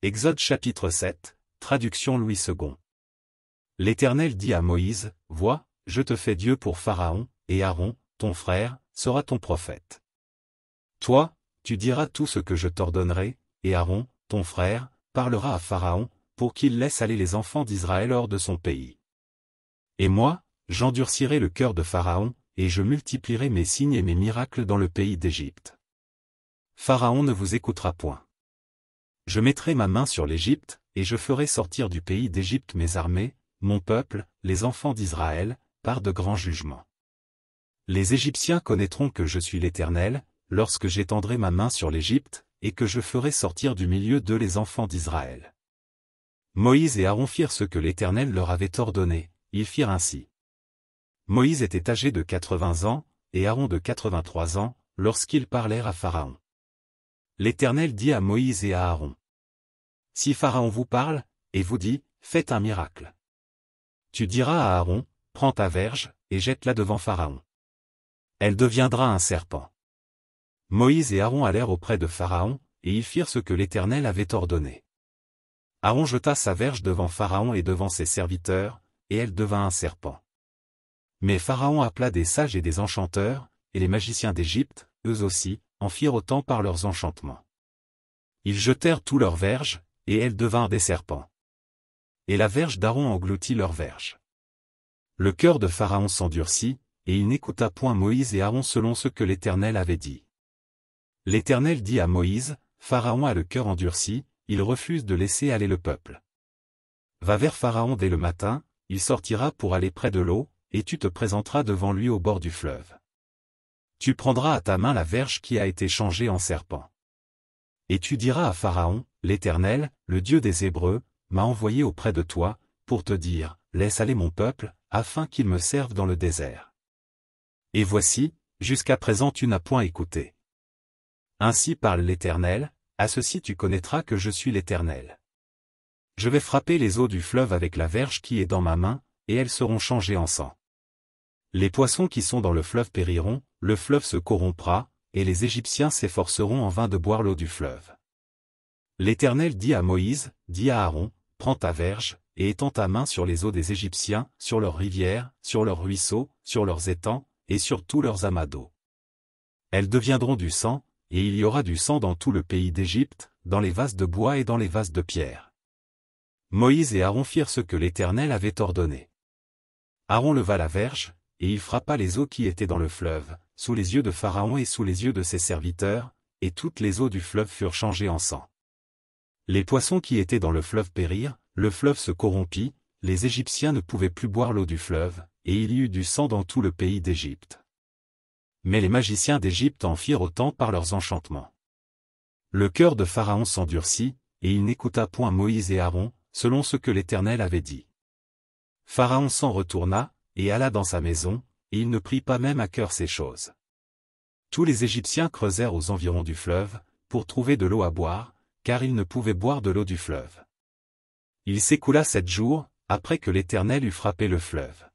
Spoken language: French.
Exode chapitre 7, traduction Louis II. L'Éternel dit à Moïse, « Vois, je te fais Dieu pour Pharaon, et Aaron, ton frère, sera ton prophète. Toi, tu diras tout ce que je t'ordonnerai, et Aaron, ton frère, parlera à Pharaon, pour qu'il laisse aller les enfants d'Israël hors de son pays. Et moi, j'endurcirai le cœur de Pharaon, et je multiplierai mes signes et mes miracles dans le pays d'Égypte. Pharaon ne vous écoutera point. Je mettrai ma main sur l'Égypte, et je ferai sortir du pays d'Égypte mes armées, mon peuple, les enfants d'Israël, par de grands jugements. Les Égyptiens connaîtront que je suis l'Éternel, lorsque j'étendrai ma main sur l'Égypte, et que je ferai sortir du milieu d'eux les enfants d'Israël. » Moïse et Aaron firent ce que l'Éternel leur avait ordonné, ils firent ainsi. Moïse était âgé de 80 ans, et Aaron de 83 ans, lorsqu'ils parlèrent à Pharaon. L'Éternel dit à Moïse et à Aaron. Si Pharaon vous parle, et vous dit, faites un miracle. Tu diras à Aaron, prends ta verge, et jette-la devant Pharaon. Elle deviendra un serpent. Moïse et Aaron allèrent auprès de Pharaon, et ils firent ce que l'Éternel avait ordonné. Aaron jeta sa verge devant Pharaon et devant ses serviteurs, et elle devint un serpent. Mais Pharaon appela des sages et des enchanteurs, et les magiciens d'Égypte, eux aussi, en firent autant par leurs enchantements. Ils jetèrent tous leurs verges, et elles devinrent des serpents. Et la verge d'Aaron engloutit leurs verges. Le cœur de Pharaon s'endurcit, et il n'écouta point Moïse et Aaron selon ce que l'Éternel avait dit. L'Éternel dit à Moïse, Pharaon a le cœur endurci, il refuse de laisser aller le peuple. Va vers Pharaon dès le matin, il sortira pour aller près de l'eau, et tu te présenteras devant lui au bord du fleuve. Tu prendras à ta main la verge qui a été changée en serpent. Et tu diras à Pharaon, l'Éternel, le Dieu des Hébreux, m'a envoyé auprès de toi, pour te dire, laisse aller mon peuple, afin qu'il me serve dans le désert. Et voici, jusqu'à présent tu n'as point écouté. Ainsi parle l'Éternel, à ceci tu connaîtras que je suis l'Éternel. Je vais frapper les eaux du fleuve avec la verge qui est dans ma main, et elles seront changées en sang. Les poissons qui sont dans le fleuve périront, le fleuve se corrompra, et les Égyptiens s'efforceront en vain de boire l'eau du fleuve. L'Éternel dit à Moïse, dit à Aaron, prends ta verge, et étends ta main sur les eaux des Égyptiens, sur leurs rivières, sur leurs ruisseaux, sur leurs étangs, et sur tous leurs amas d'eau. Elles deviendront du sang, et il y aura du sang dans tout le pays d'Égypte, dans les vases de bois et dans les vases de pierre. Moïse et Aaron firent ce que l'Éternel avait ordonné. Aaron leva la verge, et il frappa les eaux qui étaient dans le fleuve, sous les yeux de Pharaon et sous les yeux de ses serviteurs, et toutes les eaux du fleuve furent changées en sang. Les poissons qui étaient dans le fleuve périrent, le fleuve se corrompit, les Égyptiens ne pouvaient plus boire l'eau du fleuve, et il y eut du sang dans tout le pays d'Égypte. Mais les magiciens d'Égypte en firent autant par leurs enchantements. Le cœur de Pharaon s'endurcit, et il n'écouta point Moïse et Aaron, selon ce que l'Éternel avait dit. Pharaon s'en retourna, et alla dans sa maison, et il ne prit pas même à cœur ces choses. Tous les Égyptiens creusèrent aux environs du fleuve, pour trouver de l'eau à boire, car ils ne pouvaient boire de l'eau du fleuve. Il s'écoula 7 jours, après que l'Éternel eut frappé le fleuve.